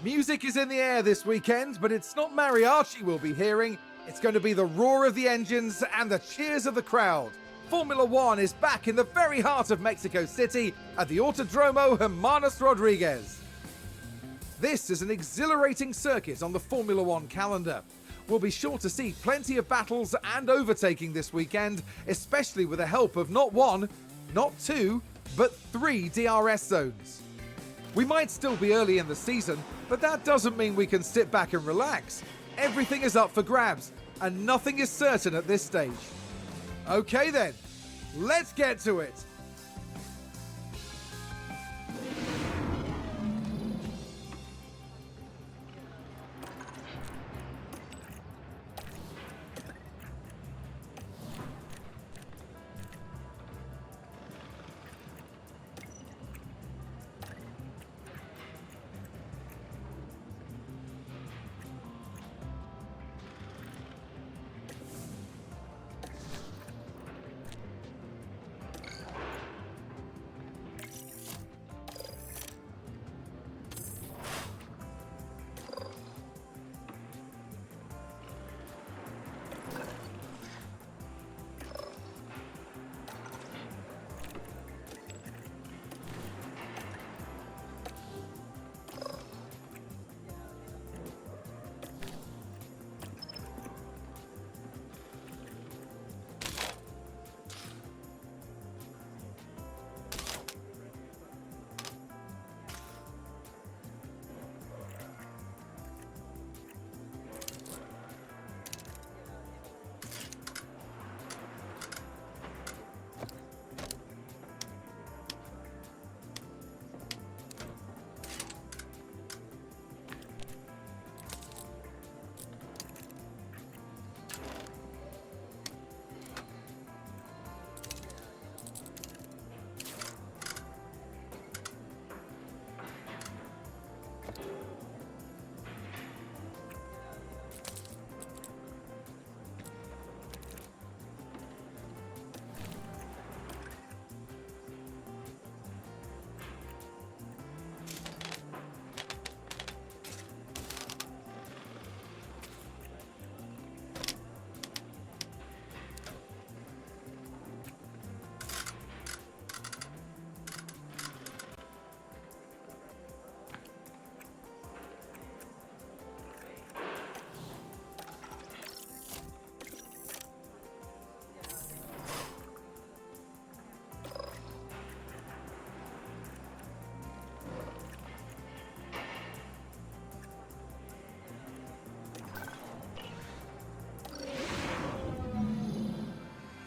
Music is in the air this weekend, but it's not mariachi we'll be hearing. It's going to be the roar of the engines and the cheers of the crowd. Formula One is back in the very heart of Mexico City at the Autodromo Hermanos Rodriguez. This is an exhilarating circuit on the Formula One calendar. We'll be sure to see plenty of battles and overtaking this weekend, especially with the help of not one, not two, but 3 DRS zones. We might still be early in the season, but that doesn't mean we can sit back and relax. Everything is up for grabs, and nothing is certain at this stage. Okay then, let's get to it.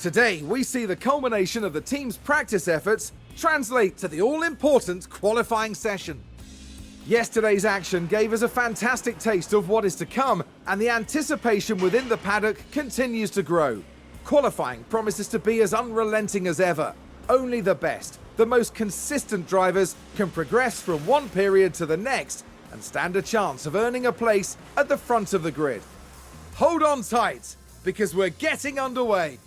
Today, we see the culmination of the team's practice efforts translate to the all-important qualifying session. Yesterday's action gave us a fantastic taste of what is to come, and the anticipation within the paddock continues to grow. Qualifying promises to be as unrelenting as ever. Only the best, the most consistent drivers can progress from one period to the next and stand a chance of earning a place at the front of the grid. Hold on tight, because we're getting underway.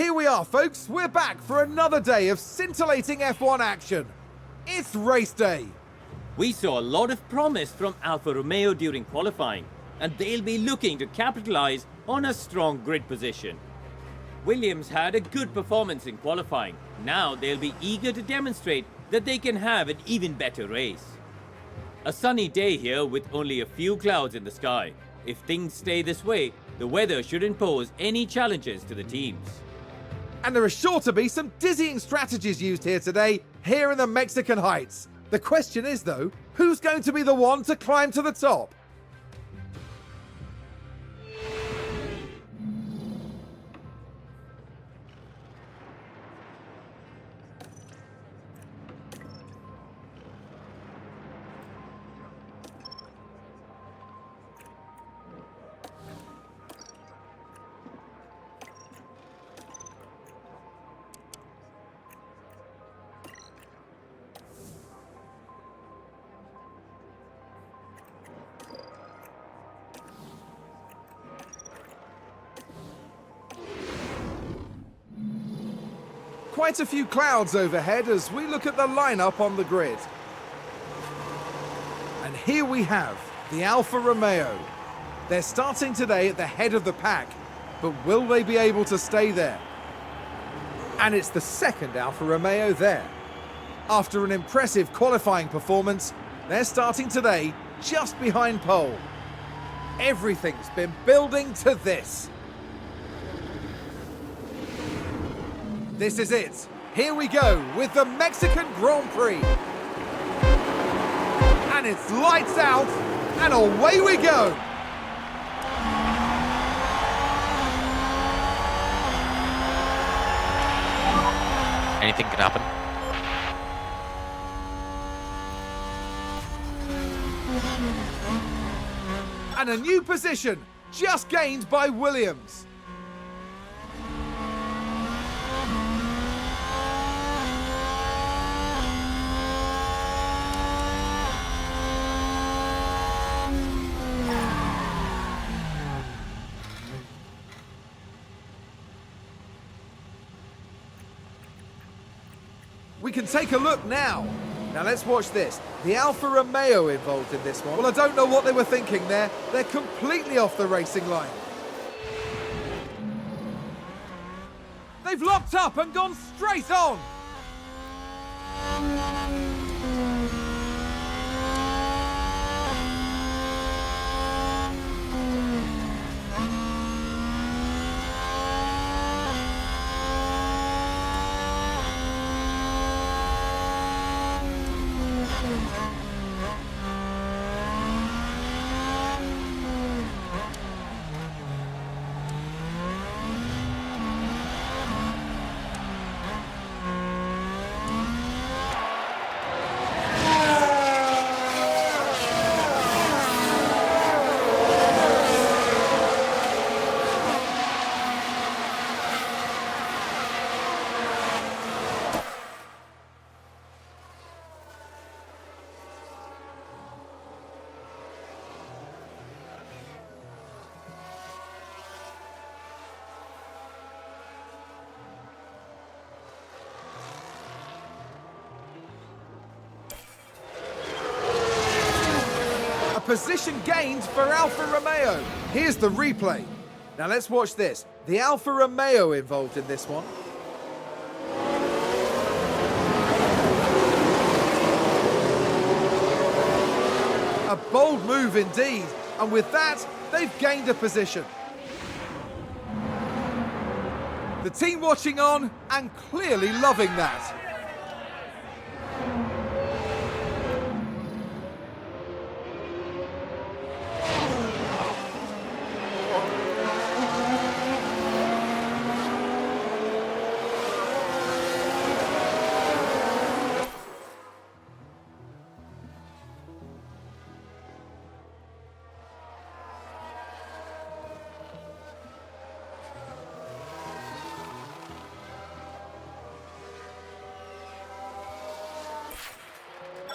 here we are, folks. We're back for another day of scintillating F1 action. It's race day. We saw a lot of promise from Alfa Romeo during qualifying, and they'll be looking to capitalize on a strong grid position. Williams had a good performance in qualifying. Now they'll be eager to demonstrate that they can have an even better race. A sunny day here with only a few clouds in the sky. If things stay this way, the weather shouldn't pose any challenges to the teams. And there are sure to be some dizzying strategies used here today, here in the Mexican Heights. The question is, though, who's going to be the one to climb to the top? Quite a few clouds overhead as we look at the lineup on the grid. And here we have the Alfa Romeo. They're starting today at the head of the pack, but will they be able to stay there? And it's the second Alfa Romeo there. After an impressive qualifying performance, they're starting today just behind pole. Everything's been building to this. This is it. Here we go with the Mexican Grand Prix. And it's lights out, and away we go. Anything can happen. And a new position just gained by Williams. We can take a look now. Now let's watch this. The Alfa Romeo involved in this one. Well, I don't know what they were thinking there. They're completely off the racing line. They've locked up and gone straight on. Position gained for Alfa Romeo. Here's the replay. Now let's watch this. The Alfa Romeo involved in this one. A bold move indeed, and with that, they've gained a position. The team watching on and clearly loving that.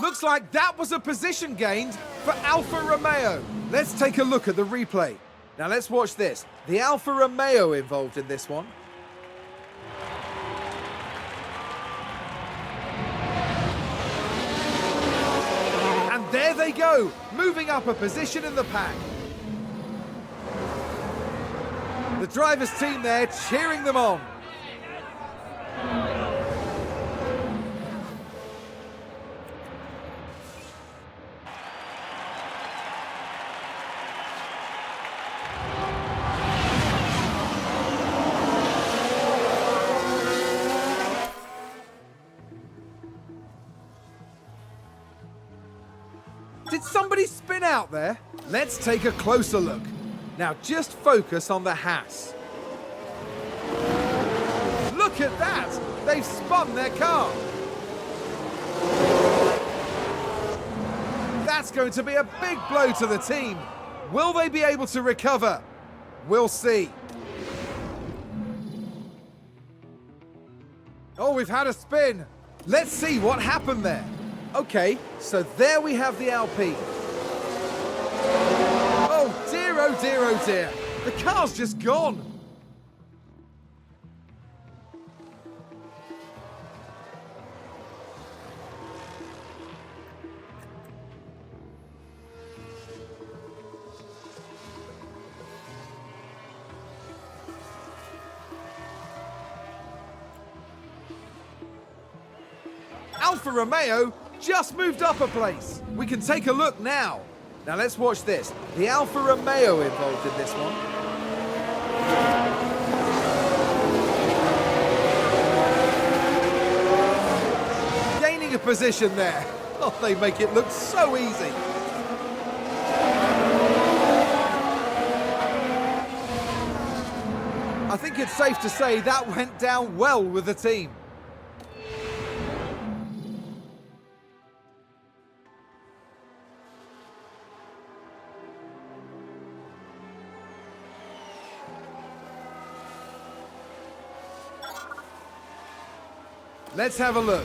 Looks like that was a position gained for Alfa Romeo. Let's take a look at the replay. Now let's watch this. The Alfa Romeo involved in this one. There they go, moving up a position in the pack. The driver's team there cheering them on. Did somebody spin out there? Let's take a closer look. Now just focus on the Haas. Look at that! They've spun their car. That's going to be a big blow to the team. Will they be able to recover? We'll see. Oh, we've had a spin. Let's see what happened there. Okay, so there we have the Alpine. Oh dear, oh dear, oh dear. The car's just gone. Alfa Romeo just moved up a place. We can take a look now. Now let's watch this. The Alfa Romeo involved in this one. Gaining a position there. Oh, they make it look so easy. I think it's safe to say that went down well with the team. Let's have a look.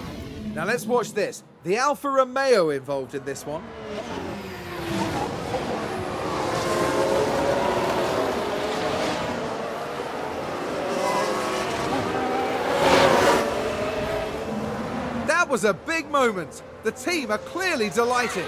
Now let's watch this. The Alfa Romeo involved in this one. That was a big moment. The team are clearly delighted.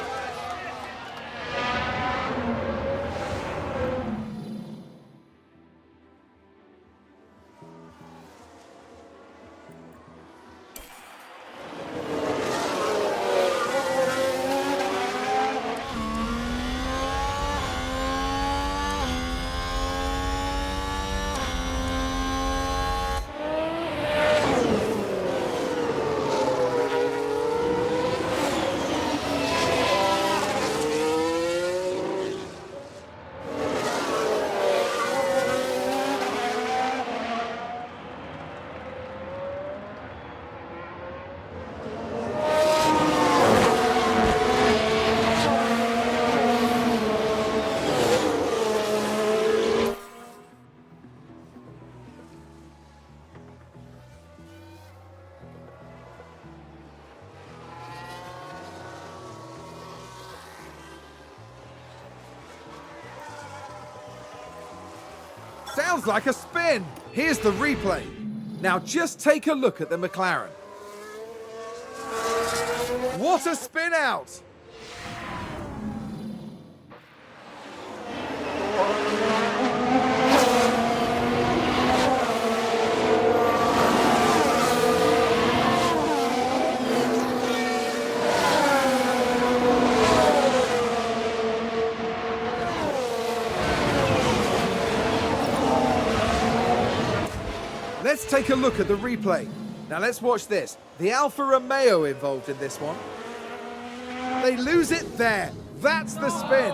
Sounds like a spin. Here's the replay. Now just take a look at the McLaren. What a spin out! Let's take a look at the replay. Now let's watch this. The Alfa Romeo involved in this one. They lose it there. That's the spin.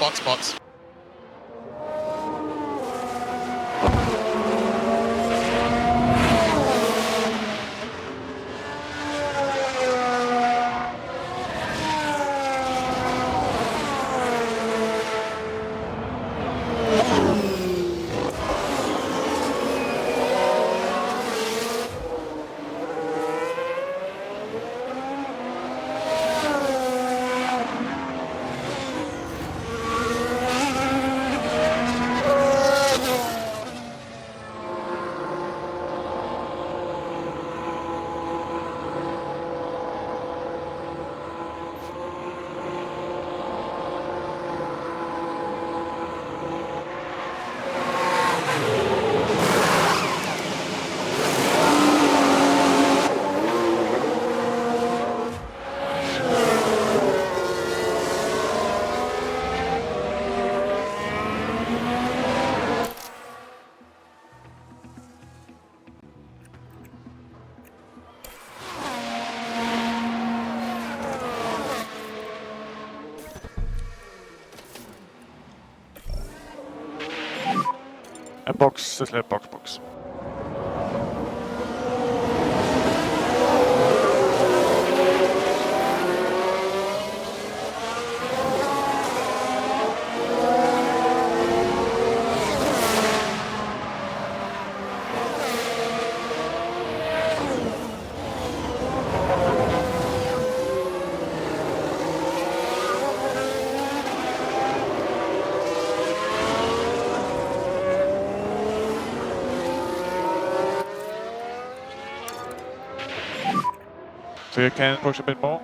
box. En box, box. So you can push a bit more.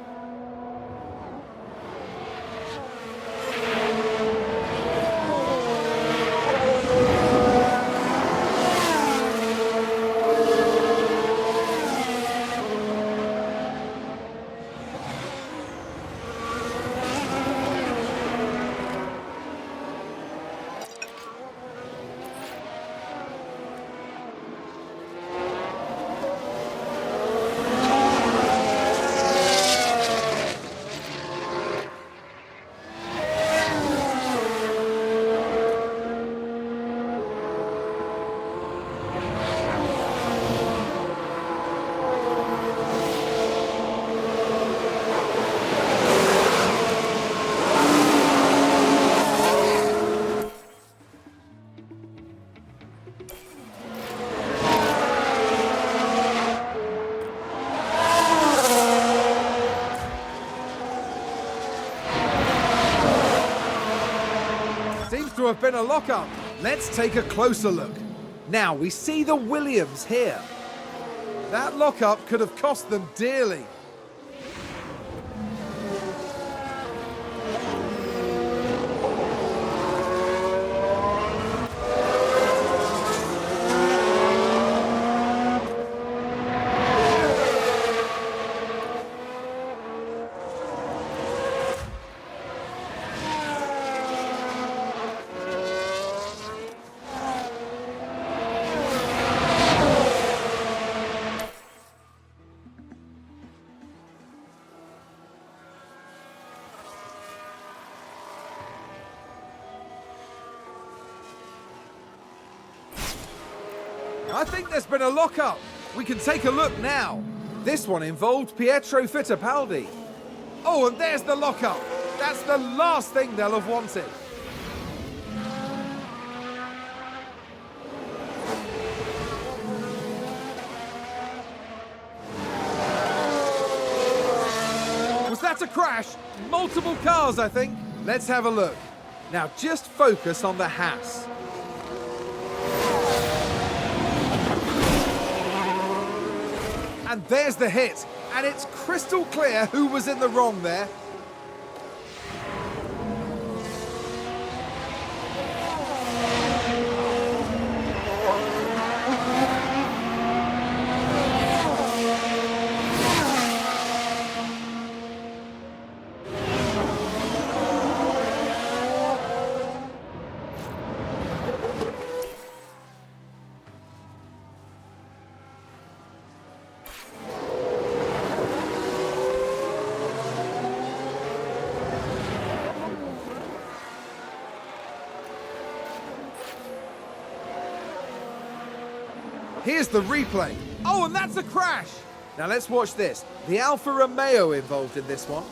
Seems to have been a lockup. Let's take a closer look. Now we see the Williams here. That lockup could have cost them dearly. I think there's been a lockup. We can take a look now. This one involved Pietro Fittipaldi. Oh, and there's the lockup. That's the last thing they'll have wanted. Was that a crash? Multiple cars, I think. Let's have a look. Now just focus on the Haas. And there's the hit, and it's crystal clear who was in the wrong there. Here's the replay. Oh, and that's a crash. Now let's watch this. The Alfa Romeo involved in this one.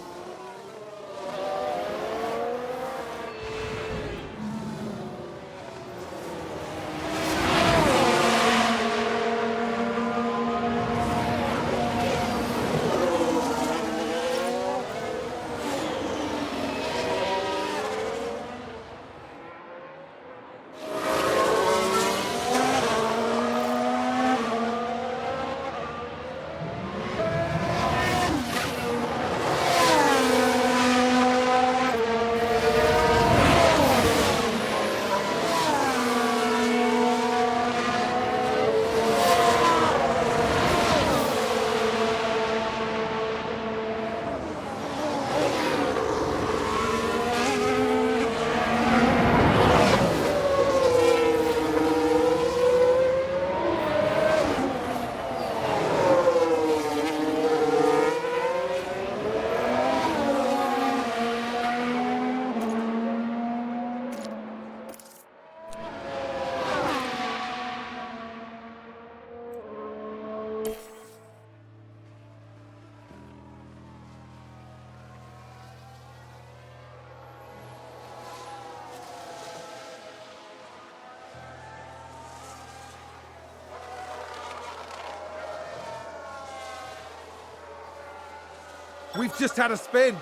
We've just had a spin.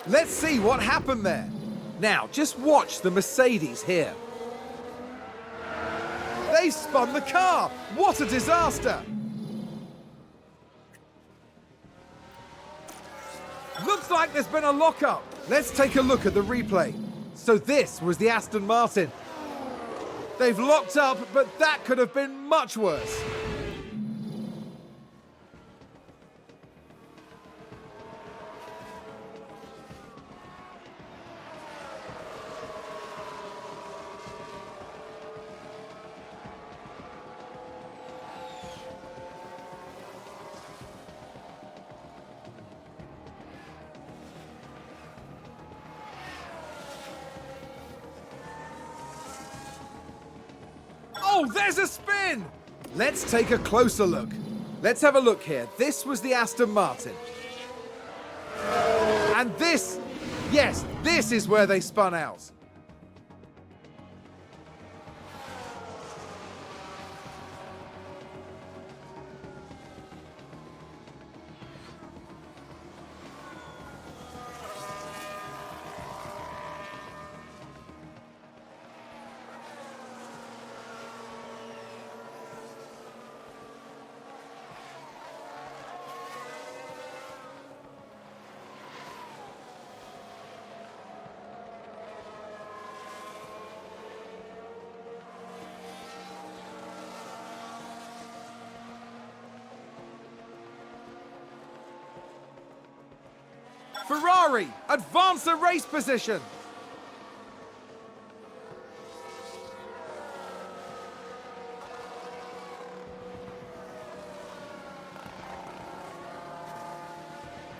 Let's see what happened there. Now, just watch the Mercedes here. They spun the car. What a disaster. Looks like there's been a lockup. Let's take a look at the replay. So this was the Aston Martin. They've locked up, but that could have been much worse. Oh, there's a spin! Let's take a closer look. Let's have a look here. This was the Aston Martin. And this, yes, this is where they spun out. Ferrari, advance the race position.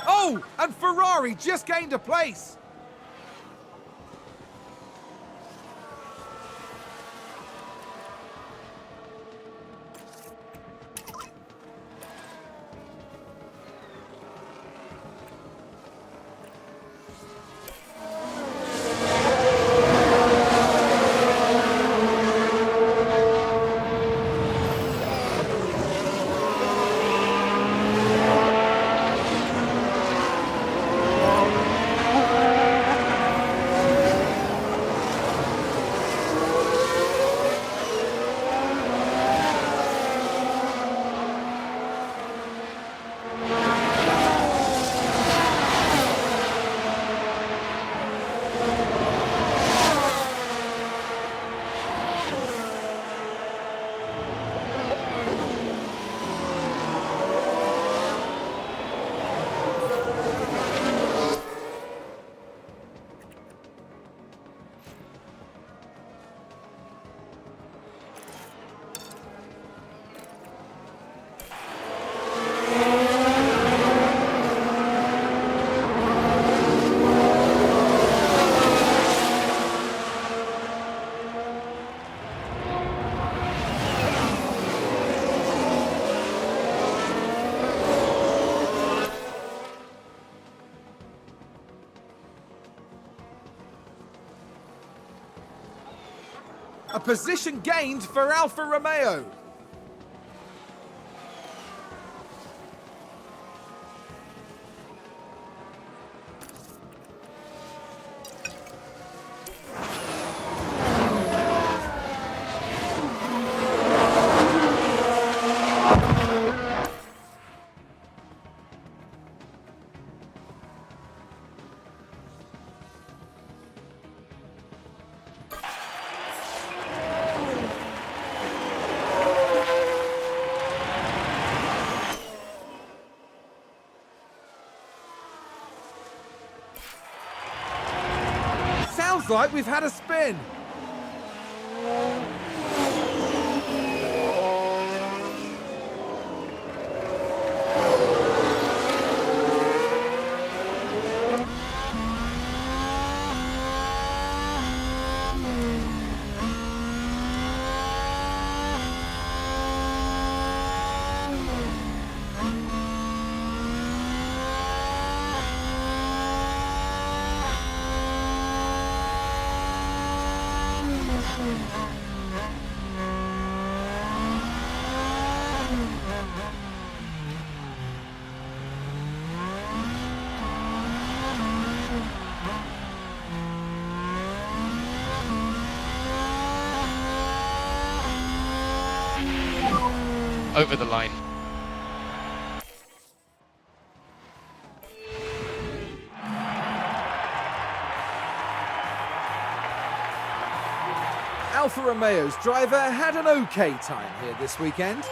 Oh, and Ferrari just gained a place. position gained for Alfa Romeo. Sounds like we've had a spin. Over the line. Alfa Romeo's driver had an okay time here this weekend.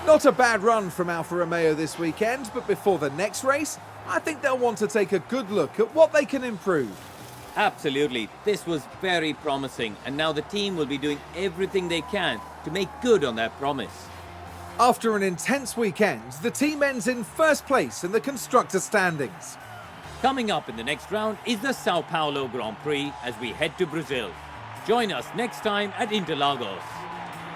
Not a bad run from Alfa Romeo this weekend, but before the next race, I think they'll want to take a good look at what they can improve. Absolutely, this was very promising, and now the team will be doing everything they can to make good on that promise. After an intense weekend, the team ends in first place in the constructor standings. Coming up in the next round is the Sao Paulo Grand Prix as we head to Brazil. Join us next time at Interlagos.